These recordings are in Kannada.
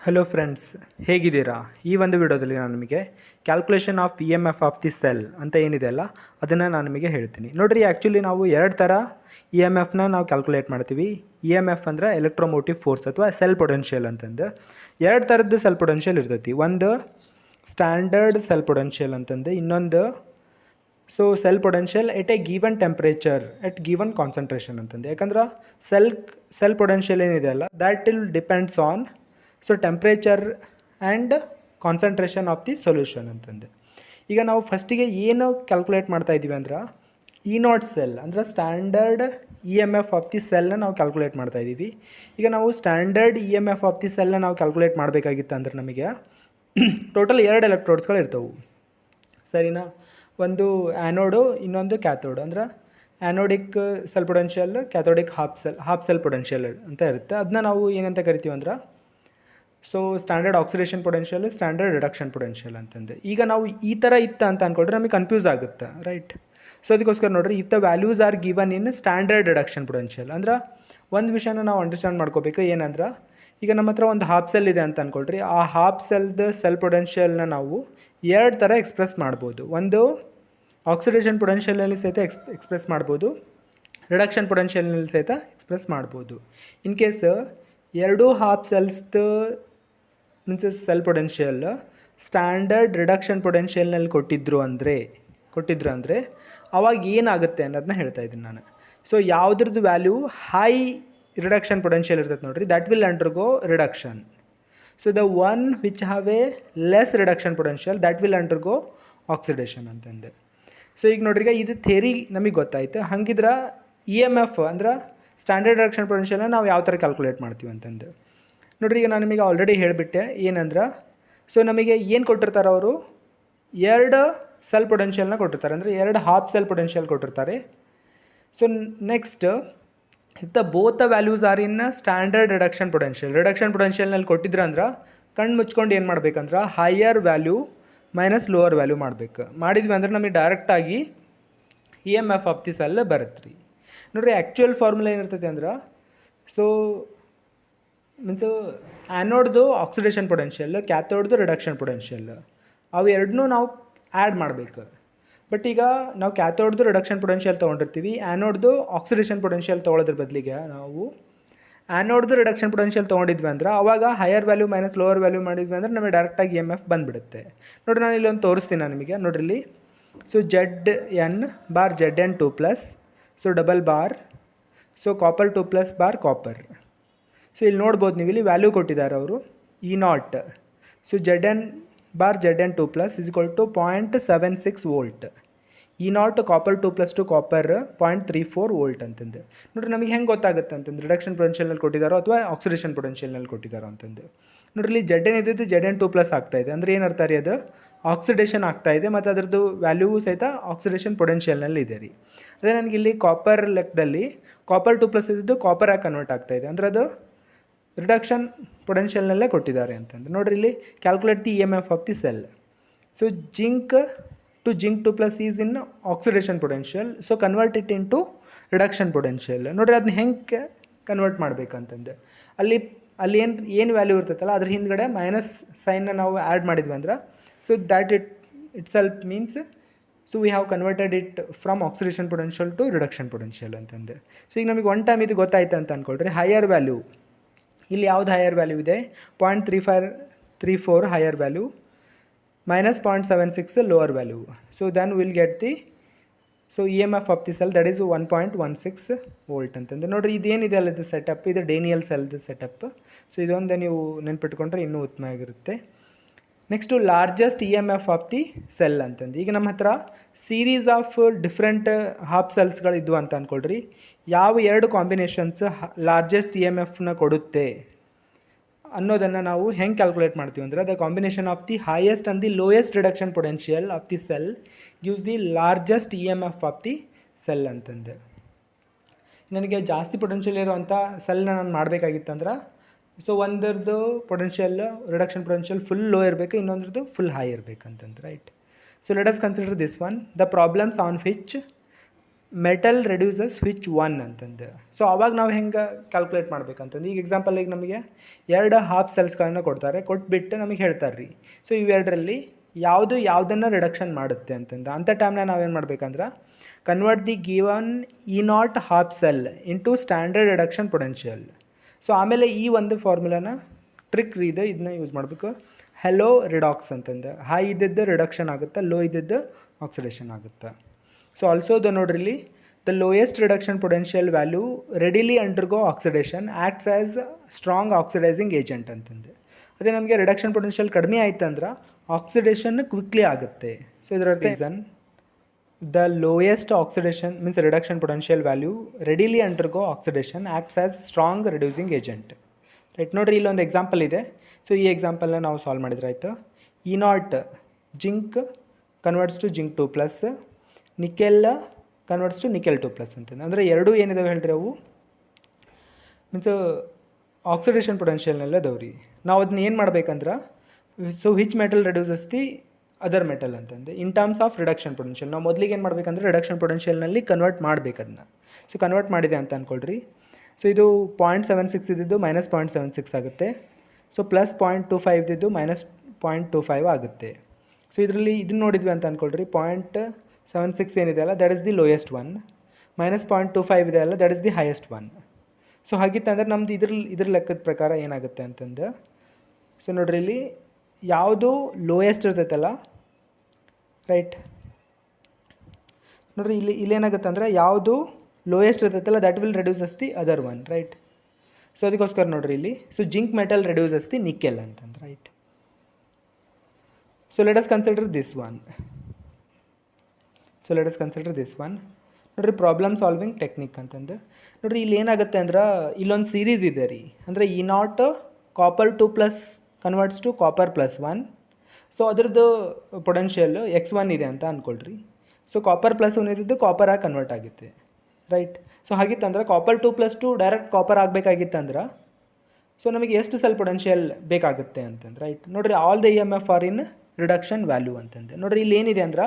ಹಲೋ ಫ್ರೆಂಡ್ಸ್, ಹೇಗಿದ್ದೀರಾ? ಈ ಒಂದು ವಿಡಿಯೋದಲ್ಲಿ ನಾನು ನಿಮಗೆ calculation of E M F of the cell ಅಂತ ಏನಿದೆ ಅಲ್ಲ ಅದನ್ನು ನಾನು ನಿಮಗೆ ಹೇಳ್ತೀನಿ. ನೋಡಿರಿ, ಆ್ಯಕ್ಚುಲಿ ನಾವು ಎರಡು ಥರ ಇ ಎಮ್ ಎಫ್ನ ನಾವು ಕ್ಯಾಲ್ಕುಲೇಟ್ ಮಾಡ್ತೀವಿ. ಇ ಎಮ್ ಎಫ್ ಅಂದರೆ ಎಲೆಕ್ಟ್ರೋಮೋಟಿವ್ ಫೋರ್ಸ್ ಅಥವಾ ಸೆಲ್ ಪೊಟೆನ್ಷಿಯಲ್ ಅಂತಂದು ಎರಡು ಥರದ್ದು ಸೆಲ್ ಪೊಟೆನ್ಷಿಯಲ್ ಇರ್ತೈತಿ. ಒಂದು ಸ್ಟ್ಯಾಂಡರ್ಡ್ ಸೆಲ್ ಪೊಟೆನ್ಷಿಯಲ್ ಅಂತಂದು, ಇನ್ನೊಂದು cell potential at a given temperature at given concentration ಅಂತಂದು. ಯಾಕಂದ್ರೆ ಸೆಲ್ ಪೊಟೆನ್ಷಿಯಲ್ ಏನಿದೆ ಅಲ್ಲ that will depends on temperature and concentration of the solution ಅಂತಂದು. ಈಗ ನಾವು ಫಸ್ಟಿಗೆ ಏನು ಕ್ಯಾಲ್ಕುಲೇಟ್ ಮಾಡ್ತಾ ಇದ್ದೀವಿ ಅಂದ್ರೆ ಇ ನಾಟ್ ಸೆಲ್ ಅಂದರೆ standard E M F of the ಸೆಲ್ನ ನಾವು ಕ್ಯಾಲ್ಕುಲೇಟ್ ಮಾಡ್ತಾ ಇದ್ದೀವಿ. ಈಗ ನಾವು standard E M F of the ಸೆಲ್ನ ನಾವು ಕ್ಯಾಲ್ಕುಲೇಟ್ ಮಾಡಬೇಕಾಗಿತ್ತು ಅಂದ್ರೆ ನಮಗೆ ಟೋಟಲ್ ಎರಡು ಎಲೆಕ್ಟ್ರೋಡ್ಸ್ಗಳು ಇರ್ತವೆ, ಸರಿನಾ? ಒಂದು ಆ್ಯನೋಡು, ಇನ್ನೊಂದು ಕ್ಯಾಥೋಡ್. ಅಂದ್ರೆ anodic cell potential, cathodic half cell potential ಅಂತ ಇರುತ್ತೆ. ಅದನ್ನ ನಾವು ಏನಂತ ಕರಿತೀವಿ ಅಂದ್ರೆ standard oxidation potential, standard reduction potential ಅಂತಂದು. ಈಗ ನಾವು ಈ ಥರ ಇತ್ತು ಅಂತ ಅಂದ್ಕೊಂಡ್ರೆ ನಮಗೆ ಕನ್ಫ್ಯೂಸ್ ಆಗುತ್ತೆ, ರೈಟ್? ಅದಕ್ಕೋಸ್ಕರ ನೋಡಿರಿ, if the values are given in standard reduction potential ಅಂದ್ರೆ ಒಂದು ವಿಷಯನ ನಾವು ಅಂಡರ್ಸ್ಟ್ಯಾಂಡ್ ಮಾಡ್ಕೋಬೇಕು. ಏನಂದ್ರೆ ಈಗ ನಮ್ಮ ಹತ್ರ ಒಂದು ಹಾಫ್ ಸೆಲ್ ಇದೆ ಅಂತ ಅಂದ್ಕೊಳ್ರಿ, ಆ ಹಾಫ್ ಸೆಲ್ದ ಸೆಲ್ ಪೊಟೆನ್ಷಿಯಲ್ನ ನಾವು ಎರಡು ಥರ ಎಕ್ಸ್ಪ್ರೆಸ್ ಮಾಡ್ಬೋದು. ಒಂದು ಆಕ್ಸಿಡೇಷನ್ ಪೊಟೆನ್ಷಿಯಲ್ನಲ್ಲಿ ಸಹಿತ ಎಕ್ಸ್ಪ್ರೆಸ್ ಮಾಡ್ಬೋದು, ರಿಡಕ್ಷನ್ ಪೊಟೆನ್ಷಿಯಲ್ನಲ್ಲಿ ಸಹಿತ ಎಕ್ಸ್ಪ್ರೆಸ್ ಮಾಡ್ಬೋದು. ಇನ್ ಕೇಸ್ ಎರಡೂ ಹಾಫ್ ಸೆಲ್ಸ್ದು ಸೆಲ್ ಪೊಟೆನ್ಷಿಯಲ್ ಸ್ಟ್ಯಾಂಡರ್ಡ್ ರಿಡಕ್ಷನ್ ಪೊಟೆನ್ಷಿಯಲ್ನಲ್ಲಿ ಕೊಟ್ಟಿದ್ರು ಅಂದರೆ ಅವಾಗ ಏನಾಗುತ್ತೆ ಅನ್ನೋದನ್ನ ಹೇಳ್ತಾ ಇದ್ದೀನಿ ನಾನು. ಯಾವುದ್ರದ್ದು ವ್ಯಾಲ್ಯೂ ಹೈ ರಿಡಕ್ಷನ್ ಪೊಟೆನ್ಷಿಯಲ್ ಇರ್ತೈತೆ ನೋಡಿರಿ, that will undergo reduction. The one which have a less reduction potential that will undergo oxidation ಅಂತಂದೆ. ಈಗ ನೋಡ್ರಿ, ಈಗ ಇದು ಥೇರಿ ನಮಗೆ ಗೊತ್ತಾಯ್ತು. ಹಂಗಿದ್ರೆ ಇ ಎಮ್ ಎಫ್ ಅಂದ್ರೆ ಸ್ಟ್ಯಾಂಡರ್ಡ್ ರಿಡಕ್ಷನ್ ಪೊಟೆನ್ಷಿಯಲ್ನ ನಾವು ಯಾವ ಥರ ಕ್ಯಾಲ್ಕುಲೇಟ್ ಮಾಡ್ತೀವಿ ಅಂತಂದು ನೋಡ್ರಿ. ಈಗ ನಾನು ನಿಮಗೆ ಆಲ್ರೆಡಿ ಹೇಳಿಬಿಟ್ಟೆ ಏನಂದ್ರೆ, ನಮಗೆ ಏನು ಕೊಟ್ಟಿರ್ತಾರೆ ಅವರು, ಎರಡು ಸೆಲ್ ಪೊಟೆನ್ಷಿಯಲ್ನ ಕೊಟ್ಟಿರ್ತಾರೆ, ಅಂದರೆ ಎರಡು ಹಾಫ್ ಸೆಲ್ ಪೊಟೆನ್ಷಿಯಲ್ ಕೊಟ್ಟಿರ್ತಾರೆ. Next if the both the values are in standard reduction ಪೊಟೆನ್ಷಿಯಲ್ನಲ್ಲಿ ಕೊಟ್ಟಿದ್ರು ಅಂದ್ರೆ ಕಣ್ಣು ಮುಚ್ಕೊಂಡು ಏನು ಮಾಡ್ಬೇಕಂದ್ರೆ higher value minus lower value ಮಾಡಿದ್ವಿ ಅಂದ್ರೆ ನಮಗೆ ಡೈರೆಕ್ಟಾಗಿ E M F of the cell ಬರುತ್ತೆ ರೀ. ನೋಡಿರಿ, ಆ್ಯಕ್ಚುಯಲ್ ಫಾರ್ಮುಲಾ ಏನಿರ್ತೈತೆ ಅಂದ್ರೆ ಮೀನ್ಸು ಆ್ಯನೋಡ್ದು ಆಕ್ಸಿಡೇಷನ್ ಪೊಟೆನ್ಷಿಯಲ್, ಕ್ಯಾಥೋಡ್ದು ರಿಡಕ್ಷನ್ ಪೊಟೆನ್ಷಿಯಲ್, ಅವು ಎರಡನ್ನೂ ನಾವು ಆ್ಯಡ್ ಮಾಡಬೇಕು. ಬಟ್ ಈಗ ನಾವು ಕ್ಯಾಥೋಡ್ದು ರಿಡಕ್ಷನ್ ಪೊಟೆನ್ಷಿಯಲ್ ತೊಗೊಂಡಿರ್ತೀವಿ, ಆ್ಯನೋಡ್ದು ಆಕ್ಸಿಡೇಷನ್ ಪೊಟೆನ್ಷಿಯಲ್ ತೊಗೊಳೋದ್ರ ಬದಲಿಗೆ ನಾವು ಆ್ಯನೋಡ್ದು ರಿಡಕ್ಷನ್ ಪೊಟೆನ್ಷಿಯಲ್ ತೊಗೊಂಡಿದ್ವಿ ಅಂದ್ರೆ ಅವಾಗ higher value minus lower value ಮಾಡಿದ್ವಿ ಅಂದ್ರೆ ನಮಗೆ ಡೈರೆಕ್ಟಾಗಿ ಇ ಎಮ್ ಎಫ್ ಬಂದುಬಿಡುತ್ತೆ. ನೋಡಿರಿ, ನಾನು ಇಲ್ಲೊಂದು ತೋರಿಸ್ತೀನಿ ನಾನು ನಿಮಗೆ. ನೋಡ್ರಿ ಇಲ್ಲಿ, Z N bar Z N 2+, double bar, copper 2+ bar copper. ಇಲ್ಲಿ ನೋಡ್ಬೋದು ನೀವು, ಇಲ್ಲಿ ವ್ಯಾಲ್ಯೂ ಕೊಟ್ಟಿದ್ದಾರೆ ಅವರು E naught. Z N bar Z N 2+ is equal to 0.76 volt. E naught copper 2+ to copper 0.34 volt ಅಂತಂದು. ನೋಡಿರಿ, ನಮಗೆ ಹೆಂಗೆ ಗೊತ್ತಾಗುತ್ತೆ ಅಂತಂದು ರಿಡಕ್ಷನ್ ಪೊಟೆನ್ಷಿಯಲ್ನಲ್ಲಿ ಕೊಟ್ಟಿದ್ದಾರೋ ಅಥವಾ ಆಕ್ಸಿಡೇಷನ್ ಪೊಟೆನ್ಷಿಯಲ್ನಲ್ಲಿ ಕೊಟ್ಟಿದ್ದಾರೋ ಅಂತಂದು. ನೋಡಿರಿ, ಇಲ್ಲಿ ಜೆಡ್ ಎನ್ ಇದ್ದಿದ್ದು ಜೆಡ್ ಎನ್ 2+ ಆಗ್ತಾಯಿದೆ, ಅಂದರೆ ಏನರ್ಥ ರೀ, ಅದು ಆಕ್ಸಿಡೇಷನ್ ಆಗ್ತಾಯಿದೆ ಮತ್ತು ಅದರದ್ದು ವ್ಯಾಲ್ಯೂ ಸಹಿತ ಆಕ್ಸಿಡೇಷನ್ ಪೊಟೆನ್ಷಿಯಲ್ನಲ್ಲಿ ಇದೆ ರೀ. ಅದೇ ನನಗೆ ಇಲ್ಲಿ ಕಾಪರ್ ಲೆಕ್ಕದಲ್ಲಿ ಕಾಪರ್ 2+ ಇದ್ದಿದ್ದು ಕಾಪರ್ ಆಗಿ ಕನ್ವರ್ಟ್ ಆಗ್ತಾಯಿದೆ, ಅಂದರೆ ಅದು ರಿಡಕ್ಷನ್ ಪೊಟೆನ್ಷಿಯಲ್ನಲ್ಲೇ ಕೊಟ್ಟಿದ್ದಾರೆ ಅಂತಂದು. ನೋಡಿರಿ, ಇಲ್ಲಿ calculate the E M F of the cell. Zinc 2+ is in oxidation potential, convert it into reduction potential. ನೋಡಿರಿ, ಅದನ್ನ ಹೆಂಗೆ ಕನ್ವರ್ಟ್ ಮಾಡಬೇಕಂತಂದು ಅಲ್ಲಿ ಏನು ವ್ಯಾಲ್ಯೂ ಇರ್ತೈತಲ್ಲ ಅದ್ರ ಹಿಂದ್ಗಡೆ ಮೈನಸ್ ಸೈನ್ನ ನಾವು ಆ್ಯಡ್ ಮಾಡಿದ್ವಿ ಅಂದ್ರೆ that itself means we have converted it from oxidation potential to reduction potential ಅಂತಂದು. ಈಗ ನಮಗೆ ಒನ್ ಟೈಮ್ ಇದು ಗೊತ್ತಾಯ್ತು ಅಂತ ಅಂದ್ಕೊಳ್ರಿ. ಹೈಯರ್ ವ್ಯಾಲ್ಯೂ ಇಲ್ಲಿ ಯಾವ್ದು ಹೈಯರ್ ವ್ಯಾಲ್ಯೂ ಇದೆ, 0.34 higher value minus 0.76 lower value. Then we'll get the E M F of the cell that is 1.16 volt ಅಂತಂದು. ನೋಡಿರಿ, ಇದೇನಿದೆ ಅಲ್ಲ ಇದು ಸೆಟಪ್, ಇದು ಡೇನಿಯಲ್ ಸೆಲ್ದು ಸೆಟಪ್. ಇದೊಂದೇ ನೀವು ನೆನ್ಪಿಟ್ಕೊಂಡ್ರೆ ಇನ್ನೂ ಉತ್ತಮ ಆಗಿರುತ್ತೆ. Next largest E M F of the cell ಅಂತಂದು. ಈಗ ನಮ್ಮ ಹತ್ರ ಸೀರೀಸ್ ಆಫ್ ಡಿಫ್ರೆಂಟ್ ಹಾಫ್ ಸೆಲ್ಸ್ಗಳಿದ್ವು ಅಂತ ಅಂದ್ಕೊಳ್ರಿ. ಯಾವ ಎರಡು ಕಾಂಬಿನೇಷನ್ಸ್ ಲಾರ್ಜೆಸ್ಟ್ ಇ ಎಮ್ ಎಫ್ನ ಕೊಡುತ್ತೆ ಅನ್ನೋದನ್ನು ನಾವು ಹೆಂಗೆ ಕ್ಯಾಲ್ಕುಲೇಟ್ ಮಾಡ್ತೀವಿ ಅಂದರೆ the combination of the highest and the lowest reduction potential of the cell gives the largest E M F of the cell ಅಂತಂದು. ನನಗೆ ಜಾಸ್ತಿ ಪೊಟೆನ್ಷಿಯಲ್ ಇರೋವಂಥ ಸೆಲ್ನ ನಾನು ಮಾಡಬೇಕಾಗಿತ್ತಂದ್ರೆ ಒಂದರದ್ದು potential reduction potential full low ಇರಬೇಕು, ಇನ್ನೊಂದ್ರದ್ದು ಫುಲ್ ಹೈ ಇರಬೇಕಂತಂದು, right? Let us consider this one. The problems on which metal reduces which one ಅಂತಂದು. ಸೊ ಅವಾಗ ನಾವು ಹೆಂಗೆ ಕ್ಯಾಲ್ಕುಲೇಟ್ ಮಾಡ್ಬೇಕಂತಂದು, ಈಗ ಎಕ್ಸಾಂಪಲ್ ಈಗ ನಮಗೆ 2 ಹಾಫ್ ಸೆಲ್ಸ್ಗಳನ್ನು ಕೊಡ್ತಾರೆ, ಕೊಟ್ಬಿಟ್ಟು ನಮಗೆ ಹೇಳ್ತಾರೆ ರೀ, ಸೊ ಇವೆರಡರಲ್ಲಿ ಯಾವುದನ್ನು ರಿಡಕ್ಷನ್ ಮಾಡುತ್ತೆ ಅಂತಂದು. ಅಂಥ ಟೈಮ್ನ ನಾವೇನು ಮಾಡ್ಬೇಕಂದ್ರೆ convert the given E0 half cell into standard reduction potential. So ಆಮೇಲೆ ಈ ಒಂದು ಫಾರ್ಮುಲಾನ ಟ್ರಿಕ್ ಇದೆ, ಇದನ್ನ ಯೂಸ್ ಮಾಡಬೇಕು. ಹೆಲೋ ರಿಡಾಕ್ಸ್ ಅಂತಂದು, ಹೈ ಇದ್ದದ್ದು ರಿಡಕ್ಷನ್ ಆಗುತ್ತೆ, ಲೋ ಇದ್ದದ್ದು ಆಕ್ಸಿಡೇಷನ್ ಆಗುತ್ತೆ. ಸೊ ಆಲ್ಸೋ ನೋಡ್ರಿ ಇಲ್ಲಿ the lowest reduction potential value readily undergo oxidation acts as strong oxidising agent ಅಂತಂದು. ಅದೇ ನಮಗೆ ರಿಡಕ್ಷನ್ ಪೊಟೆನ್ಷಿಯಲ್ ಕಡಿಮೆ ಆಯ್ತು ಅಂದ್ರೆ ಆಕ್ಸಿಡೇಷನ್ ಕ್ವಿಕ್ಲಿ ಆಗುತ್ತೆ. ಸೊ ಇದರ reason the lowest oxidation means reduction potential value readily undergo oxidation acts as strong reducing agent. Right, ನೋಡಿರಿ ಇಲ್ಲೊಂದು ಎಕ್ಸಾಂಪಲ್ ಇದೆ. ಸೊ ಈ ಎಕ್ಸಾಂಪಲ್ನ ನಾವು ಸಾಲ್ವ್ ಮಾಡಿದ್ರೆ ಆಯಿತು. E0 zinc converts to zinc 2+, nickel converts to nickel 2+ ಅಂತಂದು. ಅಂದರೆ ಎರಡೂ ಏನಿದಾವೆ ಹೇಳ್ರಿ, ಅವು ಮೀನ್ಸ್ ಆಕ್ಸಿಡೇಷನ್ ಪೊಟೆನ್ಷಿಯಲ್ನೆಲ್ಲ ಅದಾವ್ರಿ. ನಾವು ಅದನ್ನ ಏನು ಮಾಡ್ಬೇಕಂದ್ರೆ, so which metal reduces the other metal ಅಂತಂದು in terms of reduction potential. ನಾವು ಮೊದಲಿಗೆ ಏನು ಮಾಡಬೇಕಂದ್ರೆ ರಿಡಕ್ಷನ್ ಪೊಟೆನ್ಷಿಯಲ್ನಲ್ಲಿ ಕನ್ವರ್ಟ್ ಮಾಡಬೇಕು ಅದನ್ನ. ಸೊ ಕನ್ವರ್ಟ್ ಮಾಡಿದೆ ಅಂತ ಅಂದ್ಕೊಳ್ರಿ. ಸೊ ಇದು 0.76 ಇದ್ದಿದ್ದು -0.76 ಆಗುತ್ತೆ. ಸೊ +0.25 ಇದ್ದಿದ್ದು -0.25 ಆಗುತ್ತೆ. ಸೊ ಇದರಲ್ಲಿ ಇದನ್ನ ನೋಡಿದ್ವಿ ಅಂತ ಅಂದ್ಕೊಳ್ರಿ, 0.76 ಏನಿದೆ ಅಲ್ಲ that is the lowest one, -0.25 ಇದೆ ಅಲ್ಲ that is the highest one. So ಹಾಗಿತ್ತಂದ್ರೆ ನಮ್ದು ಇದ್ರ ಲೆಕ್ಕದ ಪ್ರಕಾರ ಏನಾಗುತ್ತೆ ಅಂತಂದು, ಸೊ ನೋಡ್ರಿ ಇಲ್ಲಿ ಯಾವುದು ಲೋಯೆಸ್ಟ್ ಇರ್ತೈತಲ್ಲ, ರೈಟ್, ನೋಡ್ರಿ ಇಲ್ಲೇನಾಗುತ್ತೆ ಅಂದರೆ ಯಾವುದು ಲೋಯೆಸ್ಟ್ ಇರ್ತೈತಲ್ಲ that will reduces the other one, right. So ಅದಕ್ಕೋಸ್ಕರ ನೋಡ್ರಿ ಇಲ್ಲಿ, so zinc metal reduces the nickel ಅಂತಂದು, right. So let us consider this one. ನೋಡ್ರಿ ಪ್ರಾಬ್ಲಮ್ ಸಾಲ್ವಿಂಗ್ ಟೆಕ್ನಿಕ್ ಅಂತಂದು. ನೋಡ್ರಿ ಇಲ್ಲಿ ಏನಾಗುತ್ತೆ ಅಂದ್ರೆ ಇಲ್ಲೊಂದು ಸೀರೀಸ್ ಇದೆ ರೀ, ಅಂದರೆ E0 copper 2+ converts to copper +1. So ಅದ್ರದ್ದು ಪೊಟೆನ್ಷಿಯಲ್ x1 ಇದೆ ಅಂತ ಅಂದ್ಕೊಳ್ರಿ. ಸೊ ಕಾಪರ್ +1 ಇದ್ದಿದ್ದು ಕಾಪರ್ ಆಗಿ ಕನ್ವರ್ಟ್ ಆಗುತ್ತೆ, ರೈಟ್. ಸೊ ಹಾಗಿತ್ತಂದ್ರೆ ಕಾಪರ್ 2+2 ಡೈರೆಕ್ಟ್ ಕಾಪರ್ ಆಗಬೇಕಾಗಿತ್ತಂದ್ರೆ ಸೊ ನಮಗೆ ಎಷ್ಟು ಸೆಲ್ ಪೊಟೆನ್ಷಿಯಲ್ ಬೇಕಾಗುತ್ತೆ ಅಂತಂದು, ರೈಟ್. ನೋಡ್ರಿ all the EMF are in reduction value ಅಂತಂದೆ. ನೋಡ್ರಿ ಇಲ್ಲಿ ಏನಿದೆ ಅಂದ್ರೆ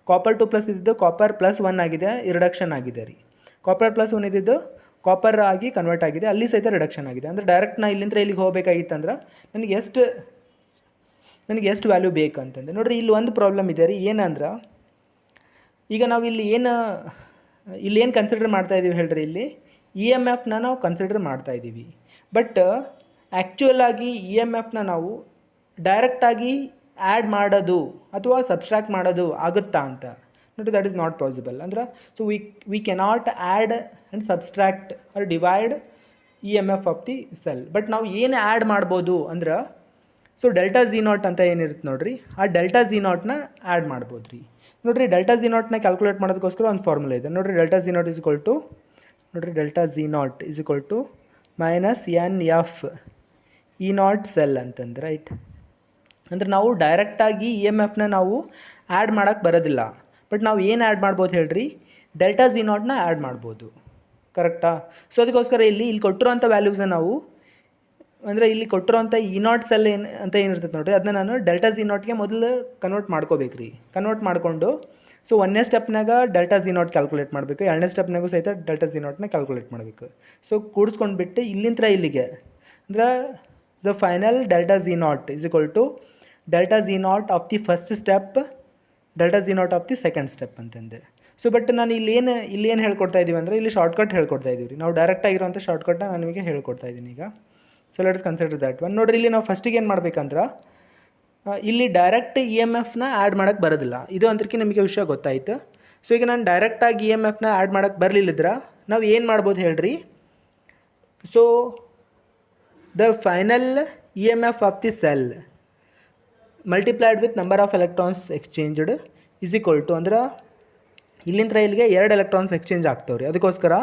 ಕಾಪರ್ 2+ ಇದ್ದಿದ್ದು ಕಾಪರ್ +1 ಆಗಿದೆ, ರಿಡಕ್ಷನ್ ಆಗಿದೆ ರೀ. ಕಾಪರ್ +1 ಇದ್ದಿದ್ದು ಕಾಪರ್ ಆಗಿ ಕನ್ವರ್ಟ್ ಆಗಿದೆ, ಅಲ್ಲಿ ಸಹಿತ ರಿಡಕ್ಷನ್ ಆಗಿದೆ. ಅಂದರೆ ಡೈರೆಕ್ಟ್ ನಾ ಇಲ್ಲಿಂದ ಇಲ್ಲಿಗೆ ಹೋಗಬೇಕಾಗಿತ್ತಂದ್ರೆ ನನಗೆ ಎಷ್ಟು ವ್ಯಾಲ್ಯೂ ಬೇಕಂತಂದೆ. ನೋಡ್ರಿ ಇಲ್ಲಿ ಒಂದು ಪ್ರಾಬ್ಲಮ್ ಇದೆ ರೀ, ಏನಂದ್ರೆ ಈಗ ನಾವು ಇಲ್ಲೇನು ಕನ್ಸಿಡರ್ ಮಾಡ್ತಾ ಇದ್ದೀವಿ ಹೇಳ್ರಿ, ಇಲ್ಲಿ EMFನ ನಾವು ಕನ್ಸಿಡರ್ ಮಾಡ್ತಾ ಇದ್ದೀವಿ. ಬಟ್ ಆ್ಯಕ್ಚುಯಲ್ ಆಗಿ EMFನ ನಾವು ಡೈರೆಕ್ಟಾಗಿ ಆ್ಯಡ್ ಮಾಡೋದು ಅಥವಾ ಸಬ್ಸ್ಟ್ರಾಕ್ಟ್ ಮಾಡೋದು ಆಗುತ್ತಾ ಅಂತ ನೋಡ್ರಿ, ದಟ್ ಈಸ್ ನಾಟ್ ಪಾಸಿಬಲ್. ಅಂದ್ರೆ so we cannot add and subtract or divide EMF of the cell. But ನಾವು ಏನು ಆ್ಯಡ್ ಮಾಡ್ಬೋದು ಅಂದ್ರೆ, ಸೊ ΔZ0 ಅಂತ ಏನಿರುತ್ತೆ ನೋಡ್ರಿ, ಆ ΔZ0ನ ಆ್ಯಡ್ ಮಾಡ್ಬೋದು ರೀ. ನೋಡ್ರಿ ΔZ0ನ ಕ್ಯಾಲ್ಕುಲೇಟ್ ಮಾಡೋದಕ್ಕೋಸ್ಕರ ಒಂದು ಫಾರ್ಮುಲಾ ಇದೆ ನೋಡ್ರಿ. ΔZ0 is equal to -NF E0 cell ಅಂತಂದು, ರೈಟ್. ಅಂದರೆ ನಾವು ಡೈರೆಕ್ಟಾಗಿ EMFನ ನಾವು ಆ್ಯಡ್ ಮಾಡೋಕ್ಕೆ ಬರೋದಿಲ್ಲ. ಬಟ್ ನಾವು ಏನು ಆ್ಯಡ್ ಮಾಡ್ಬೋದು ಹೇಳ್ರಿ, ΔZ0ನ ಆ್ಯಡ್ ಮಾಡ್ಬೋದು, ಕರೆಕ್ಟಾ. ಸೊ ಅದಕ್ಕೋಸ್ಕರ ಇಲ್ಲಿ ಕೊಟ್ಟಿರೋಂಥ ವ್ಯಾಲ್ಯೂಸ್ನ ನಾವು, ಅಂದರೆ ಇಲ್ಲಿ ಕೊಟ್ಟಿರೋಂಥ E0 ಸೆಲ್ ಅಂತ ಏನಿರ್ತದೆ ನೋಡಿರಿ, ಅದನ್ನ ನಾನು ΔZ0ಗೆ ಮೊದಲು ಕನ್ವರ್ಟ್ ಮಾಡ್ಕೋಬೇಕು ರೀ. ಕನ್ವರ್ಟ್ ಮಾಡಿಕೊಂಡು ಸೊ 1ನೇ ಸ್ಟೆಪ್ನಾಗ ΔZ0 ಕ್ಯಾಲ್ಕುಲೇಟ್ ಮಾಡಬೇಕು, 2ನೇ ಸ್ಟೆಪ್ನಾಗೂ ಸಹಿತ ΔZ0ನ ಕ್ಯಾಲ್ಕುಲೇಟ್ ಮಾಡಬೇಕು. ಸೊ ಕೂಡಿಸ್ಕೊಂಡ್ಬಿಟ್ಟು ಇಲ್ಲಿಂದ ಇಲ್ಲಿಗೆ ಅಂದ್ರೆ the final ΔZ0 is equal to ΔZ0 of the first step, ΔZ0 of the second step ಅಂತಂದೆ. ಸೊ ಬಟ್ ನಾನು ಇಲ್ಲಿ ಹೇಳ್ಕೊಡ್ತಾ ಇದ್ದೀವಿ ಅಂದರೆ ಇಲ್ಲಿ ಶಾರ್ಟ್ಕಟ್ ಹೇಳ್ಕೊಡ್ತಾ ಇದ್ದೀವಿ ರೀ. ನಾವು ಡೈರೆಕ್ಟ್ ಆಗಿರೋಂಥ ಶಾರ್ಟ್ಕಟ್ನ ನಾನು ನಿಮಗೆ ಹೇಳ್ಕೊಡ್ತಾ ಇದ್ದೀನಿ ಈಗ. So let's consider that one. ನೋಡಿರಿ ಇಲ್ಲಿ ನಾವು ಫಸ್ಟಿಗೆ ಏನು ಮಾಡ್ಬೇಕಂದ್ರೆ, ಇಲ್ಲಿ ಡೈರೆಕ್ಟ್ EMFನ ಆ್ಯಡ್ ಮಾಡೋಕ್ಕೆ ಬರೋದಿಲ್ಲ. ಇದು ಅಂತಕ್ಕೆ ನಿಮಗೆ ವಿಷಯ ಗೊತ್ತಾಯಿತು. ಸೊ ಈಗ ನಾನು ಡೈರೆಕ್ಟಾಗಿ EMFನ ಆ್ಯಡ್ ಮಾಡೋಕ್ಕೆ ಬರಲಿಲ್ಲದ್ರೆ ನಾವು ಏನು ಮಾಡ್ಬೋದು ಹೇಳ್ರಿ, so the final EMF of the cell multiplied with number of electrons exchanged is equal to, ಅಂದ್ರೆ ಇಲ್ಲಿಂದ ಇಲ್ಲಿಗೆ 2 ಎಲೆಕ್ಟ್ರಾನ್ಸ್ ಎಕ್ಸ್ಚೇಂಜ್ ಆಗ್ತಾವೆ ರೀ. ಅದಕ್ಕೋಸ್ಕರ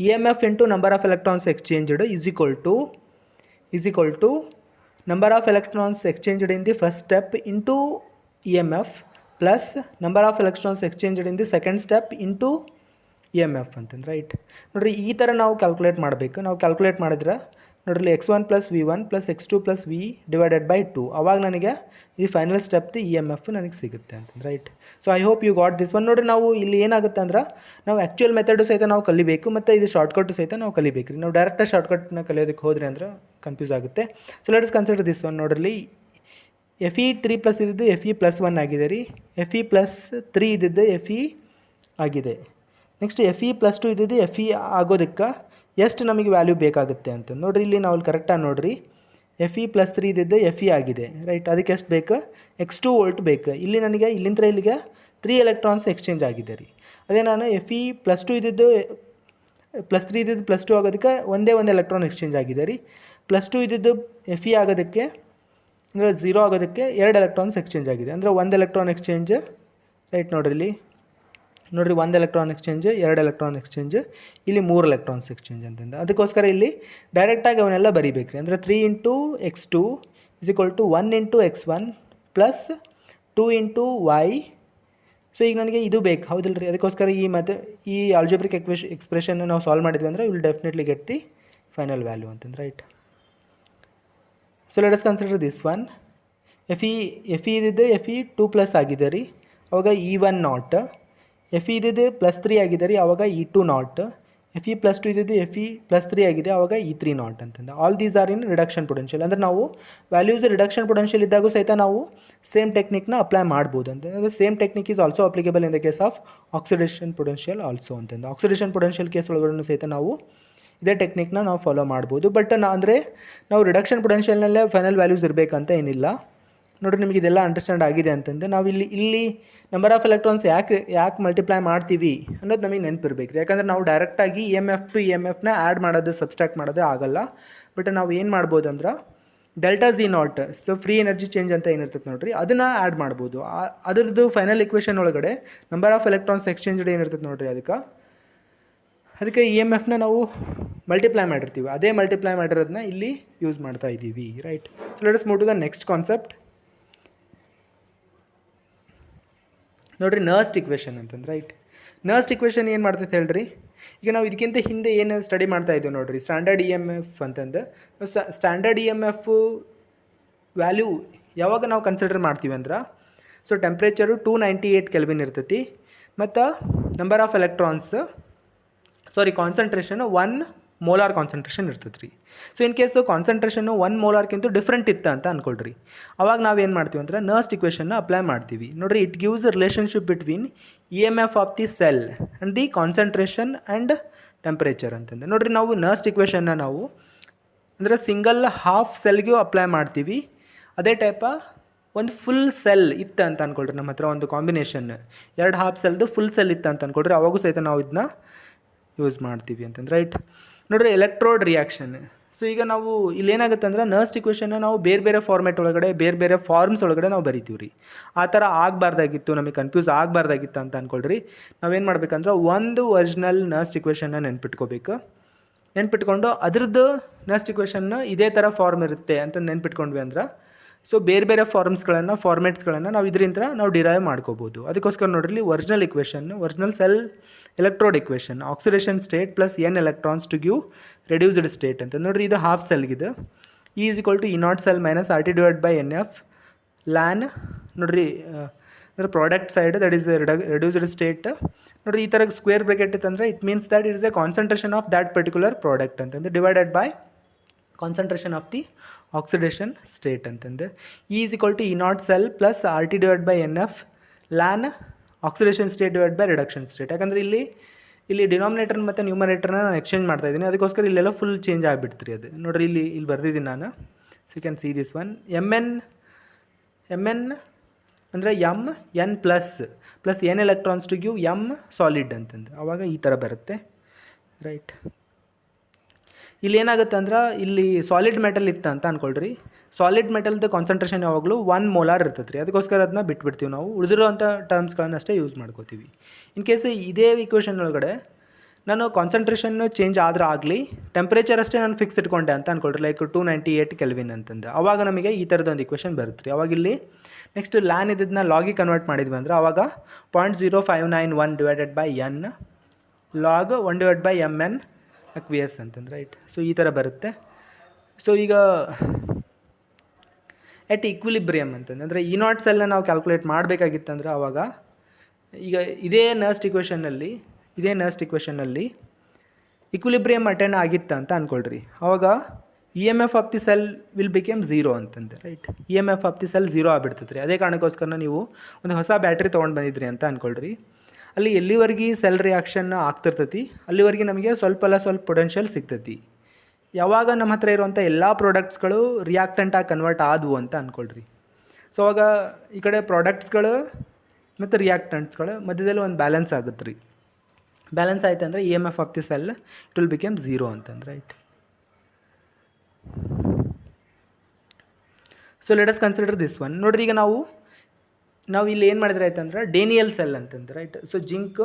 EMF into number of electrons exchanged is equal to number of electrons exchanged in the first step into EMF plus number of electrons exchanged in the second step into EMF ಅಂತಂದ್ರೆ, ರೈಟ್. ನೋಡಿರಿ ಈ ಥರ ನಾವು ಕ್ಯಾಲ್ಕುಲೇಟ್ ಮಾಡಬೇಕು. ನಾವು ಕ್ಯಾಲ್ಕುಲೇಟ್ ಮಾಡಿದ್ರೆ ನೋಡ್ರಿ x1 plus v1 plus x2 plus v divided by 2. ಅವಾಗ ನನಗೆ ಈ ಫೈನಲ್ ಸ್ಟೆಪ್ದು ಇ ಎಮ್ ಎಫ್ ನನಗೆ ಸಿಗುತ್ತೆ ಅಂತಂದು right. So I hope you got this one. ನೋಡಿರಿ ನಾವು ಇಲ್ಲಿ ಏನಾಗುತ್ತೆ ಅಂದ್ರೆ ನಾವು ಆ್ಯಕ್ಚುಯಲ್ ಮೆಥಡು ಸಹಿತ ನಾವು ಕಲಿಬೇಕು ಮತ್ತು ಇದು ಶಾರ್ಟ್ಕಟ್ಟು ಸಹಿತ ನಾವು ಕಲಿಬೇಕು ರೀ. ನಾವು ಡೈರೆಕ್ಟಾಗಿ ಶಾರ್ಟ್ಕಟ್ನ ಕಲಿಯೋದಕ್ಕೆ ಹೋದ್ರಿ ಅಂದ್ರೆ ಕನ್ಫ್ಯೂಸ್ ಆಗುತ್ತೆ. So let's consider this one. ನೋಡ್ರಿ FE3 ಪ್ಲಸ್ ಇದ್ದಿದ್ದು FE+1 ಆಗಿದೆ ರೀ. FE+3 ಇದ್ದಿದ್ದು FE ಆಗಿದೆ. ನೆಕ್ಸ್ಟ್ FE+2 ಇದ್ದಿದ್ದು FE ಆಗೋದಕ್ಕೆ ಎಷ್ಟು ನಮಗೆ ವ್ಯಾಲ್ಯೂ ಬೇಕಾಗುತ್ತೆ ಅಂತ ನೋಡಿರಿ. ಇಲ್ಲಿ ನಾವು ಕರೆಕ್ಟಾಗಿ ನೋಡಿರಿ FE+3 ಇದ್ದಿದ್ದು FE ಆಗಿದೆ ರೈಟ್. ಅದಕ್ಕೆ ಎಷ್ಟು ಬೇಕು? x2 ವೋಲ್ಟ್ ಬೇಕು. ಇಲ್ಲಿ ನನಗೆ ಇಲ್ಲಿಂದ ಇಲ್ಲಿಗೆ 3 ಎಲೆಕ್ಟ್ರಾನ್ಸ್ ಎಕ್ಸ್ಚೇಂಜ್ ಆಗಿದೆ ರೀ. ಅದೇ ನಾನು FE+2 ಇದ್ದಿದ್ದು +3 ಇದ್ದಿದ್ದು +2 ಆಗೋದಕ್ಕೆ ಒಂದೇ ಒಂದು ಎಲೆಕ್ಟ್ರಾನ್ ಎಕ್ಸ್ಚೇಂಜ್ ಆಗಿದೆ ರೀ. +2 ಇದ್ದಿದ್ದು FE ಆಗೋದಕ್ಕೆ ಅಂದರೆ 0 ಆಗೋದಕ್ಕೆ 2 ಎಲೆಕ್ಟ್ರಾನ್ಸ್ ಎಕ್ಸ್ಚೇಂಜ್ ಆಗಿದೆ. ಅಂದರೆ 1 ಎಲೆಕ್ಟ್ರಾನ್ ಎಕ್ಸ್ಚೇಂಜ್ ರೈಟ್. ನೋಡಿರಿ ನೋಡಿರಿ 1 ಎಲೆಕ್ಟ್ರಾನ್ ಎಕ್ಸ್ಚೇಂಜ್, 2 ಎಲೆಕ್ಟ್ರಾನ್ ಎಕ್ಸ್ಚೇಂಜ್, ಇಲ್ಲಿ 3 ಎಲೆಕ್ಟ್ರಾನ್ಸ್ ಎಕ್ಸ್ಚೇಂಜ್ ಅಂತಂದು. ಅದಕ್ಕೋಸ್ಕರ ಇಲ್ಲಿ ಡೈರೆಕ್ಟಾಗಿ ಅವನ್ನೆಲ್ಲ ಬರೀಬೇಕು ರೀ. ಅಂದರೆ 3 × x2 = 1 × x1 plus 2 × y. So ಈಗ ನನಗೆ ಇದು ಬೇಕು ಹೌದಿಲ್ಲ ರೀ. ಅದಕ್ಕೋಸ್ಕರ ಈ ಆಲ್ಜಿಬ್ರಿಕ್ ಎಕ್ಸ್ಪ್ರೆಷನ್ ನಾವು ಸಾಲ್ವ್ ಮಾಡಿದ್ವಿ ಅಂದರೆ will definitely get the final value ಅಂತಂದು right. So let us consider this one. FE ಇದ್ದಿದ್ದು FE2+ ಆಗಿದೆ ರೀ, ಅವಾಗ E1 ನಾಟ್. FE ಇದ್ದಿದ್ದು +3 ಆಗಿದೆ ರೀ, ಅವಾಗ E2 ನಾಟ್. FE+2 ಇದ್ದಿದ್ದು FE+3 ಆಗಿದೆ, ಅವಾಗ E3 ನಾಟ್ ಅಂತಂದು. All these are in reduction potential. ಅಂದರೆ ನಾವು ವ್ಯಾಲ್ಯೂಸ್ ರಿಡಕ್ಷನ್ ಪೊಟೆನ್ಷಿಯಲ್ ಇದ್ದಾಗೂ ಸಹಿತ ನಾವು ಸೇಮ್ ಟೆಕ್ನಿಕ್ನ ಅಪ್ಲೈ ಮಾಡ್ಬೋದು ಅಂತ. ಅಂದರೆ same technique is also applicable in the case of oxidation potential also ಅಂತಂದು. ಆಕ್ಸಿಡೇಷನ್ ಪೊಟೆನ್ಷಿಯಲ್ ಕೇಸ್ ಒಳಗಡೆ ಸಹಿತ ನಾವು ಇದೇ ಟೆಕ್ನಿಕ್ನ ನಾವು ಫಾಲೋ ಮಾಡ್ಬೋದು. ಬಟ್ ಅಂದರೆ ನಾವು ರಿಡಕ್ಷನ್ ಪೊಟೆನ್ಷಿಯಲ್ನಲ್ಲೇ ಫೈನಲ್ ವ್ಯಾಲ್ಯೂಸ್ ಇರಬೇಕಂತ ಏನಿಲ್ಲ. ನೋಡಿರಿ ನಿಮಗೆ ಇದೆಲ್ಲ ಅಂಡರ್ಸ್ಟ್ಯಾಂಡ್ ಆಗಿದೆ ಅಂತಂದರೆ ನಾವು ಇಲ್ಲಿ ನಂಬರ್ ಆಫ್ ಎಲೆಕ್ಟ್ರಾನ್ಸ್ ಯಾಕೆ ಮಲ್ಟಿಪ್ಲೈ ಮಾಡ್ತೀವಿ ಅನ್ನೋದು ನಮಗೆ ನೆನಪಿರ್ಬೇಕು ರೀ. ಯಾಕಂದರೆ ನಾವು ಡೈರೆಕ್ಟಾಗಿ EMF ಟು EMFನ ಆ್ಯಡ್ ಮಾಡೋದು ಸಬ್ಸ್ಟ್ರಾಕ್ಟ್ ಮಾಡೋದೇ ಆಗಲ್ಲ. ಬಟ್ ನಾವು ಏನು ಮಾಡ್ಬೋದು ಅಂದ್ರೆ ΔZ0 so free energy change ಅಂತ ಏನಿರ್ತದೆ ನೋಡಿರಿ, ಅದನ್ನು ಆ್ಯಡ್ ಮಾಡ್ಬೋದು. ಅದರದ್ದು ಫೈನಲ್ ಇಕ್ವೇಷನ್ ಒಳಗಡೆ ನಂಬರ್ ಆಫ್ ಎಲೆಕ್ಟ್ರಾನ್ಸ್ ಎಕ್ಸ್ಚೇಂಜ್ಡ್ ಏನಿರ್ತದೆ ನೋಡಿರಿ, ಅದಕ್ಕೆ EMFನ ನಾವು ಮಲ್ಟಿಪ್ಲೈ ಮಾಡಿರ್ತೀವಿ. ಅದೇ ಮಲ್ಟಿಪ್ಲೈ ಮಾಡಿರೋದನ್ನ ಇಲ್ಲಿ ಯೂಸ್ ಮಾಡ್ತಾ ಇದ್ದೀವಿ right. So let us move to the next concept. ನೋಡಿರಿ ನರ್ಸ್ಟ್ ಇಕ್ವೇಷನ್ ಅಂತಂದು ರೈಟ್. ನರ್ಸ್ಟ್ ಇಕ್ವೇಷನ್ ಏನು ಮಾಡ್ತೈತೆ ಹೇಳ್ರಿ. ಈಗ ನಾವು ಇದಕ್ಕಿಂತ ಹಿಂದೆ ಏನು ಸ್ಟಡಿ ಮಾಡ್ತಾ ಇದ್ದೀವಿ ನೋಡಿರಿ, ಸ್ಟ್ಯಾಂಡರ್ಡ್ EMF ಅಂತಂದು. ಸ್ಟ್ಯಾಂಡರ್ಡ್ EMF ವ್ಯಾಲ್ಯೂ ಯಾವಾಗ ನಾವು ಕನ್ಸಿಡರ್ ಮಾಡ್ತೀವಿ ಅಂದ್ರೆ, ಸೊ ಟೆಂಪ್ರೇಚರು 298 ಕೆಲ್ವಿನ್ ಇರ್ತೈತಿ ಮತ್ತು number of electrons concentration 1 molar concentration ಇರ್ತೈತೆ ರೀ. ಸೊ ಇನ್ ಕೇಸು ಕಾನ್ಸಂಟ್ರೇಷನ್ನು 1 ಮೋಲಾರ್ಕ್ಕಿಂತ ಡಿಫ್ರೆಂಟ್ ಇತ್ತು ಅಂತ ಅಂದ್ಕೊಳ್ರಿ. ಅವಾಗ ನಾವೇನು ಮಾಡ್ತೀವಿ ಅಂದ್ರೆ ನರ್ಸ್ಟ್ ಇಕ್ವೇಷನ್ನ ಅಪ್ಲೈ ಮಾಡ್ತೀವಿ. ನೋಡಿರಿ it gives a relationship between EMF of the cell and the concentration and temperature ಅಂತಂದು. ನೋಡಿರಿ ನಾವು ನರ್ಸ್ಟ್ ಇಕ್ವೇಷನ್ನ ನಾವು ಅಂದರೆ ಸಿಂಗಲ್ ಹಾಫ್ ಸೆಲ್ಗೂ ಅಪ್ಲೈ ಮಾಡ್ತೀವಿ. ಅದೇ ಟೈಪ ಒಂದು ಫುಲ್ ಸೆಲ್ ಇತ್ತು ಅಂತ ಅಂದ್ಕೊಳ್ರಿ, ನಮ್ಮ ಹತ್ರ ಒಂದು ಕಾಂಬಿನೇಷನ್ 2 ಹಾಫ್ ಸೆಲ್ದು ಫುಲ್ ಸೆಲ್ ಇತ್ತು ಅಂತ ಅಂದ್ಕೊಳ್ರಿ, ಅವಾಗೂ ಸಹಿತ ನಾವು ಇದನ್ನ ಯೂಸ್ ಮಾಡ್ತೀವಿ ಅಂತಂದು ರೈಟ್. ನೋಡಿರಿ ಎಲೆಕ್ಟ್ರೋಡ್ ರಿಯಾಕ್ಷನ್. ಸೊ ಈಗ ನಾವು ಇಲ್ಲಿ ಏನಾಗುತ್ತೆ ಅಂದ್ರೆ ನರ್ಸ್ಟ್ ಇಕ್ವೇಷನ್ನ ನಾವು ಬೇರೆ ಬೇರೆ ಫಾರ್ಮೆಟ್ ಒಳಗಡೆ ಬೇರೆ ಬೇರೆ ಫಾರ್ಮ್ಸ್ ಒಳಗಡೆ ನಾವು ಬರಿತೀವಿ ರೀ. ಆ ಥರ ಆಗಬಾರ್ದಾಗಿತ್ತು, ನಮಗೆ ಕನ್ಫ್ಯೂಸ್ ಆಗಬಾರ್ದಾಗಿತ್ತು ಅಂತ ಅಂದ್ಕೊಳ್ರಿ. ನಾವೇನು ಮಾಡ್ಬೇಕಂದ್ರೆ ಒಂದು ಒರಿಜಿನಲ್ ನರ್ಸ್ಟ್ ಇಕ್ವೇಷನ್ನ ನೆನ್ಪಿಟ್ಕೊಂಡು ಅದ್ರದ್ದು ನರ್ಸ್ಟ್ ಇಕ್ವೇಷನ್ನ ಇದೇ ಥರ ಫಾರ್ಮ್ ಇರುತ್ತೆ ಅಂತ ನೆನ್ಪಿಟ್ಕೊಂಡ್ವಿ ಅಂದ್ರೆ ಸೊ ಬೇರೆ ಬೇರೆ ಫಾರ್ಮೆಟ್ಸ್ಗಳನ್ನು ನಾವು ಇದರಿಂದ ನಾವು ಡಿರೈವ್ ಮಾಡ್ಕೋಬೋದು. ಅದಕ್ಕೋಸ್ಕರ ನೋಡ್ರಿ original cell electrode equation oxidation state plus n electrons to give reduced state ಅಂತ. ನೋಡಿರಿ ಇದು ಹಾಫ್ ಸೆಲ್ಗಿದೆ. E = E0 cell minus RT/NF ln. ನೋಡಿರಿ ಅಂದರೆ product side that is reduced state. ನೋಡಿರಿ ಈ ಥರ ಸ್ಕ್ವೇರ್ ಬ್ರಾಕೆಟ್ ಇತ್ತಂದರೆ it means that it is a concentration of that particular product ಅಂತಂದು divided by concentration of the oxidation state ಅಂತಂದು. E = E0 cell plus RT/NF LAN oxidation state divide by reduction state. ಯಾಕಂದರೆ ಇಲ್ಲಿ ಡಿನಾಮಿನೇಟರ್ ಮತ್ತು ನ್ಯೂಮರೇಟರ್ನ ನಾನು ಎಕ್ಸ್ಚೇಂಜ್ ಮಾಡ್ತಾ ಇದ್ದೀನಿ, ಅದಕ್ಕೋಸ್ಕರ ಇಲ್ಲೆಲ್ಲ ಫುಲ್ ಚೇಂಜ್ ಆಗಿಬಿಡ್ತೀರಿ ಅದು. ನೋಡಿರಿ ಇಲ್ಲಿ ಬರ್ದಿದ್ದೀನಿ ನಾನು. So you can see this one. MN ಅಂದರೆ n plus n electrons to give M solid ಅಂತಂದು, ಆವಾಗ ಈ ಥರ ಬರುತ್ತೆ ರೈಟ್. ಇಲ್ಲಿ ಏನಾಗುತ್ತೆ ಅಂದ್ರೆ ಇಲ್ಲಿ ಸಾಲಿಡ್ ಮೆಟಲ್ ಇತ್ತು ಅಂತ ಅಂದ್ಕೊಳ್ರಿ. ಸಾಲಿಡ್ ಮೆಟಲ್ದು ಕಾನ್ಸಂಟ್ರೇಷನ್ ಯಾವಾಗಲೂ 1 ಮೋಲಾರ್ ಇರ್ತದೆ ರೀ. ಅದಕ್ಕೋಸ್ಕರ ಅದನ್ನ ಬಿಟ್ಬಿಡ್ತೀವಿ, ನಾವು ಉಳಿದಿರೋಂಥ ಟರ್ಮ್ಸ್ಗಳನ್ನ ಅಷ್ಟೇ ಯೂಸ್ ಮಾಡ್ಕೋತೀವಿ. ಇನ್ ಕೇಸ್ ಇದೇ ಇಕ್ವೇಷನ್ ಒಳಗಡೆ ನಾನು ಕಾನ್ಸಂಟ್ರೇಷನ್ನು ಚೇಂಜ್ ಆದ್ರೆ ಆಗಲಿ ಟೆಂಪ್ರೇಚರ್ ಅಷ್ಟೇ ನಾನು ಫಿಕ್ಸ್ ಇಟ್ಕೊಂಡೆ ಅಂತ ಅಂದ್ಕೊಳ್ರಿ, ಲೈಕ್ 298 ಕೆಲ್ವಿನ್ ಅಂತಂದು. ಆವಾಗ ನಮಗೆ ಈ ಥರದೊಂದು ಇಕ್ವೇಷನ್ ಬರುತ್ತೆ ರೀ. ಅವಾಗ ಇಲ್ಲಿ ನೆಕ್ಸ್ಟ್ ಲ್ಯಾನ್ ಇದನ್ನ ಲಾಗಿಗೆ ಕನ್ವರ್ಟ್ ಮಾಡಿದ್ವಿ ಅಂದ್ರೆ ಆವಾಗ 0.0591 divided by n log 1/mn aqueous ಅಂತಂದು ರೈಟ್. ಸೊ ಈ ಥರ ಬರುತ್ತೆ. ಸೊ ಈಗ ಎಟ್ ಈಕ್ವಿಲಿಬ್ರಿಯಮ್ ಅಂತಂದ್ರೆ ಅಂದರೆ ಇ ನಾಟ್ ಸೆಲ್ನ ನಾವು ಕ್ಯಾಲ್ಕುಲೇಟ್ ಮಾಡಬೇಕಾಗಿತ್ತಂದ್ರೆ ಆವಾಗ ಈಗ ಇದೇ ನರ್ಸ್ಟ್ ಇಕ್ವೇಷನ್ನಲ್ಲಿ ಇಕ್ವಿಲಿಬ್ರಿಯಮ್ ಅಟೆಂಡ್ ಆಗಿತ್ತ ಅಂತ ಅಂದ್ಕೊಳ್ರಿ. ಆವಾಗ E M F of the cell will became zero ಅಂತಂದೆ, right. E M F of the cell zero ಆಗಿಬಿಡ್ತದೆ ರೀ. ಅದೇ ಕಾರಣಕ್ಕೋಸ್ಕರ ನೀವು ಒಂದು ಹೊಸ ಬ್ಯಾಟ್ರಿ ತೊಗೊಂಡು ಬಂದಿದ್ರಿ ಅಂತ ಅಂದ್ಕೊಳ್ರಿ. ಅಲ್ಲಿ ಎಲ್ಲಿವರೆಗೆ ಸೆಲ್ ರಿಯಾಕ್ಷನ್ ಆಗ್ತಿರ್ತೈತಿ ಅಲ್ಲಿವರೆಗೆ ನಮಗೆ ಸ್ವಲ್ಪ ಪೊಟೆನ್ಷಿಯಲ್ ಸಿಗ್ತೈತಿ. ಯಾವಾಗ ನಮ್ಮ ಹತ್ರ ಇರುವಂಥ ಎಲ್ಲ ಪ್ರಾಡಕ್ಟ್ಸ್ಗಳು ರಿಯಾಕ್ಟೆಂಟಾಗಿ ಕನ್ವರ್ಟ್ ಆದವು ಅಂತ ಅಂದ್ಕೊಳ್ರಿ. ಸೊ ಅವಾಗ ಈ ಕಡೆ ಪ್ರಾಡಕ್ಟ್ಸ್ಗಳು ಮತ್ತು ರಿಯಾಕ್ಟೆಂಟ್ಸ್ಗಳು ಮಧ್ಯದಲ್ಲಿ ಒಂದು ಬ್ಯಾಲೆನ್ಸ್ ಆಗುತ್ತೆ ರೀ. ಬ್ಯಾಲೆನ್ಸ್ ಆಯ್ತು ಅಂದರೆ E M F of the cell it will became zero ಅಂತಂದ್ರೆ, right. So let us consider this one. ನೋಡ್ರಿ, ಈಗ ನಾವು ಇಲ್ಲಿ ಏನು ಮಾಡಿದ್ರೆ ಆಯ್ತಂದ್ರೆ ಡೇನಿಯಲ್ ಸೆಲ್ ಅಂತಂದ್ರೆ, ರೈಟ್. ಸೊ ಜಿಂಕ್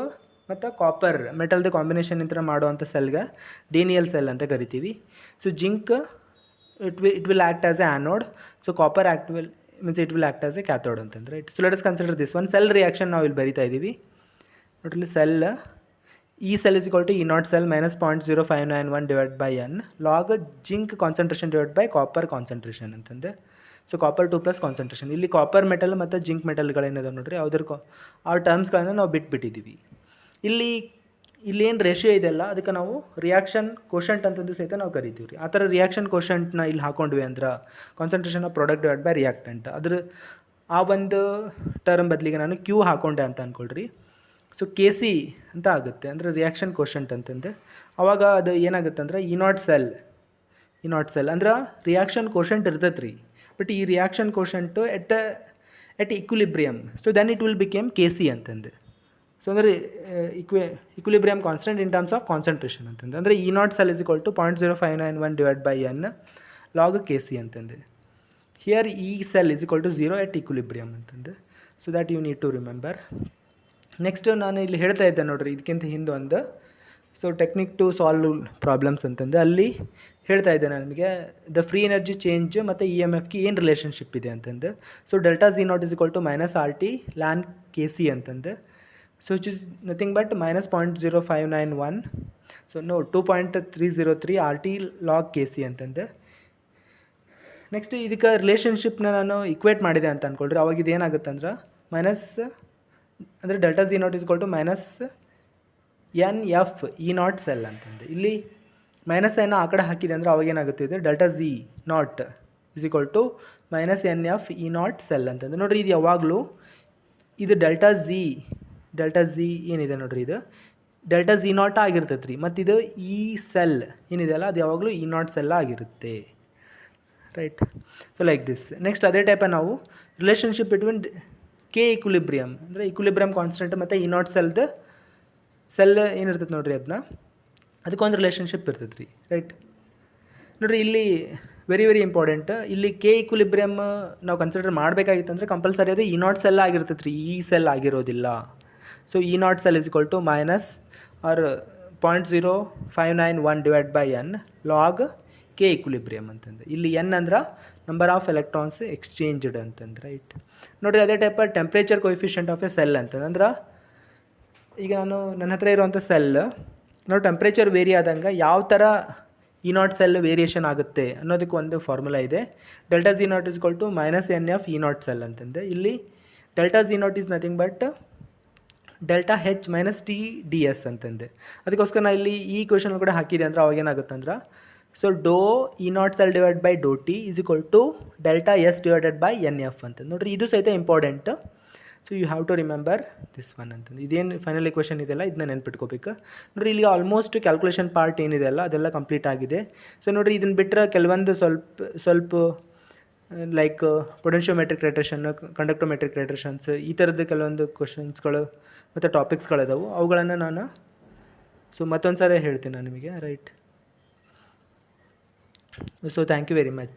ಮತ್ತು ಕಾಪರ್ ಮೆಟಲ್ದು ಕಾಂಬಿನೇಷನ್ ಇಂಥ ಮಾಡುವಂಥ ಸೆಲ್ಗೆ ಡೇನಿಯಲ್ ಸೆಲ್ ಅಂತ ಕರಿತೀವಿ. So zinc it will act as a anode. So copper it will act as a cathode ಅಂತಂದ್ರೆ, right. So let us consider this one cell reaction ನಾವು ಇಲ್ಲಿ ಬರಿತಾ ಇದ್ದೀವಿ. ನೋಡ್ರಿ, cell E cell is equal to E naught cell minus 0.0591 divided by n log zinc concentration divided by copper concentration ಅಂತಂದೆ. So copper 2 plus concentration. ಇಲ್ಲಿ ಕಾಪರ್ ಮೆಟಲ್ ಮತ್ತು ಜಿಂಕ್ ಮೆಟಲ್ಗಳೇನಿದೆ ನೋಡ್ರಿ, ಆ ಟರ್ಮ್ಸ್ಗಳನ್ನ ನಾವು ಬಿಟ್ಬಿಟ್ಟಿದ್ದೀವಿ. ಇಲ್ಲೇನು ರೇಷಿಯೋ ಇದೆಯಲ್ಲ ಅದಕ್ಕೆ ನಾವು ರಿಯಾಕ್ಷನ್ ಕೋಶಂಟ್ ಅಂತಂದು ಸಹಿತ ನಾವು ಕರಿತೀವಿ ರೀ. ಆ ಥರ ರಿಯಾಕ್ಷನ್ ಕೋಶಂಟ್ನ ಇಲ್ಲಿ ಹಾಕೊಂಡ್ವಿ ಅಂದ್ರೆ concentration of product divide by reactant, ಆ ಒಂದು ಟರ್ಮ್ ಬದಲಿಗೆ ನಾನು ಕ್ಯೂ ಹಾಕೊಂಡೆ ಅಂತ ಅಂದ್ಕೊಳ್ರಿ. ಸೊ ಕೆ ಸಿ ಅಂತ ಆಗುತ್ತೆ, ಅಂದರೆ ರಿಯಾಕ್ಷನ್ ಕೋಶಂಟ್ ಅಂತಂದೆ. ಆವಾಗ ಅದು ಏನಾಗುತ್ತೆ ಅಂದ್ರೆ ಇ ನಾಟ್ ಸೆಲ್ ಅಂದ್ರೆ ರಿಯಾಕ್ಷನ್ ಕೋಶಂಟ್ ಇರ್ತೈತೆ ರೀ. ಬಟ್ ಈ reaction quotient at equilibrium. So then it will became K C ಅಂತಂದೆ. ಸೊ ಅಂದರೆ equilibrium constant in terms of concentration ಅಂತಂದೆ. ಅಂದರೆ E not cell is equal to 0.0591 divide by N log K C ಅಂತಂದೆ. Here E cell is equal to 0 at equilibrium ಅಂತಂದೆ. So that you need to remember. Next ನಾನು ಇಲ್ಲಿ ಹೇಳ್ತಾ ಇದ್ದೆ ನೋಡ್ರಿ, ಇದಕ್ಕಿಂತ ಹಿಂದೆ ಒಂದು ಟೆಕ್ನಿಕ್ ಟು ಸಾಲ್ವ್ ಪ್ರಾಬ್ಲಮ್ಸ್ ಅಂತಂದು ಅಲ್ಲಿ ಹೇಳ್ತಾ ಇದ್ದೆ ನಾನು ನಿಮಗೆ ದ ಫ್ರೀ ಎನರ್ಜಿ ಚೇಂಜ್ ಮತ್ತು ಇ ಎಮ್ ಎಫ್ಗೆ ಏನು ರಿಲೇಷನ್ಶಿಪ್ ಇದೆ ಅಂತಂದು. So delta G not is equal to minus R T ln K C ಅಂತಂದು. So which is nothing but minus 0.0591. So 2.303 R T log K C ಅಂತಂದು. ನೆಕ್ಸ್ಟ್ ಇದಕ್ಕೆ ರಿಲೇಷನ್ಶಿಪ್ನ ನಾನು ಇಕ್ವೇಟ್ ಮಾಡಿದೆ ಅಂತ ಅಂದ್ಕೊಳ್ರಿ. ಅವಾಗ ಇದು ಏನಾಗುತ್ತೆ ಅಂದ್ರೆ ಮೈನಸ್ ಅಂದರೆ delta G not is equal to minus N F E not cell ಅಂತಂದು. ಇಲ್ಲಿ ಮೈನಸ್ ಎನ್ನ ಆ ಕಡೆ ಹಾಕಿದೆ ಅಂದರೆ ಅವಾಗ ಏನಾಗುತ್ತೆ ಇದು delta G not is equal to minus N F E not cell ಅಂತಂದು. ನೋಡಿರಿ, ಇದು ಯಾವಾಗಲೂ ಇದು ಡೆಲ್ಟಾ ಝಿ ಏನಿದೆ ನೋಡಿರಿ, ಇದು ಡೆಲ್ಟಾ ಝಿ ನಾಟ್ ಆಗಿರ್ತೈತೆ ರೀ. ಮತ್ತು ಇದು ಈ ಸೆಲ್ ಏನಿದೆಯಲ್ಲ ಅದು ಯಾವಾಗಲೂ ಇ ನಾಟ್ ಸೆಲ್ ಆಗಿರುತ್ತೆ, right. So like this. Next ಅದೇ ಟೈಪ ನಾವು ರಿಲೇಷನ್ಶಿಪ್ ಬಿಟ್ವೀನ್ ಕೆ ಇಕ್ವಿಲಿಬ್ರಿಯಮ್ ಅಂದರೆ ಇಕ್ವಿಲಿಬ್ರಿಯಮ್ ಕಾನ್ಸ್ಟೆಂಟ್ ಮತ್ತು ಇ ನಾಟ್ ಸೆಲ್ ಏನಿರ್ತೈತೆ ನೋಡಿರಿ, ಅದಕ್ಕೊಂದು ರಿಲೇಷನ್ಶಿಪ್ ಇರ್ತೈತೆ ರೀ, ರೈಟ್. ನೋಡಿರಿ, ಇಲ್ಲಿ ವೆರಿ ಇಂಪಾರ್ಟೆಂಟ್. ಇಲ್ಲಿ ಕೆ ಇಕ್ವಿಲಿಬ್ರಿಯಮ್ ನಾವು ಕನ್ಸಿಡರ್ ಮಾಡಬೇಕಾಗಿತ್ತು ಅಂದರೆ ಕಂಪಲ್ಸರಿ ಅದು ಇ ನಾಟ್ ಸೆಲ್ ಆಗಿರ್ತೈತೆ ರೀ, ಈ ಸೆಲ್ ಆಗಿರೋದಿಲ್ಲ. So E not cell is equal to minus or 0.0591 divide by N log K equilibrium ಅಂತಂದು. ಇಲ್ಲಿ ಎನ್ ಅಂದ್ರೆ ನಂಬರ್ ಆಫ್ ಎಲೆಕ್ಟ್ರಾನ್ಸ್ ಎಕ್ಸ್ಚೇಂಜ್ಡ್ ಅಂತಂದ್ರೆ, ರೈಟ್. ನೋಡಿರಿ, ಅದೇ type temperature coefficient of a cell ಅಂತಂದ್ರೆ ಈಗ ನನ್ನ ಹತ್ರ ಇರುವಂಥ ಸೆಲ್ ನಾವು ಟೆಂಪ್ರೇಚರ್ ವೇರಿ ಆದಂಗೆ ಯಾವ ಥರ ಇ ನಾಟ್ ಸೆಲ್ ವೇರಿಯೇಷನ್ ಆಗುತ್ತೆ ಅನ್ನೋದಕ್ಕೆ ಒಂದು ಫಾರ್ಮುಲಾ ಇದೆ. Delta G not is equal to minus N F E not cell ಅಂತಂದೆ. ಇಲ್ಲಿ delta G naught is nothing but delta H minus T D S ಅಂತಂದೆ. ಅದಕ್ಕೋಸ್ಕರ ನಾನು ಇಲ್ಲಿ ಈ ಕ್ವೆಶನ್ ಕೂಡ ಹಾಕಿದೆ ಅಂದರೆ ಅವಾಗ ಏನಾಗುತ್ತೆ ಅಂದ್ರೆ ಸೊ ಡೋ E not cell divide by ಡೋ T is equal to delta S divided by N F ಅಂತಂದು. ನೋಡಿರಿ, ಇದು ಸಹಿತ important. So you have to remember this one ಅಂತಂದು. ಇದೇನು ಫೈನಲ್ ಇಕ್ವೇಷನ್ ಇದೆಯಲ್ಲ ಇದನ್ನ ನೆನ್ಪಿಟ್ಕೋಬೇಕು. ನೋಡಿರಿ, ಇಲ್ಲಿ ಆಲ್ಮೋಸ್ಟ್ ಕ್ಯಾಲ್ಕುಲೇಷನ್ ಪಾರ್ಟ್ ಏನಿದೆಯಲ್ಲ ಅದೆಲ್ಲ ಕಂಪ್ಲೀಟ್ ಆಗಿದೆ. ಸೊ ನೋಡಿರಿ, ಇದನ್ನು ಬಿಟ್ಟರೆ ಕೆಲವೊಂದು ಸ್ವಲ್ಪ ಲೈಕ್ ಪೊಟೆನ್ಷಿಯೋಮೆಟ್ರಿಕ್ ರೈಟೇಷನ್, ಕಂಡಕ್ಟೋಮೆಟ್ರಿಕ್ ರೈಟೇಷನ್ಸ್, ಈ ಥರದ್ದು ಕೆಲವೊಂದು ಕ್ವಶನ್ಸ್ಗಳು ಮತ್ತು ಟಾಪಿಕ್ಸ್ಗಳಿದಾವೆ. ಅವುಗಳನ್ನು ನಾನು ಮತ್ತೊಂದು ಸಾರಿ ಹೇಳ್ತೀನಿ ನಾನು ನಿಮಗೆ, right. So thank you very much.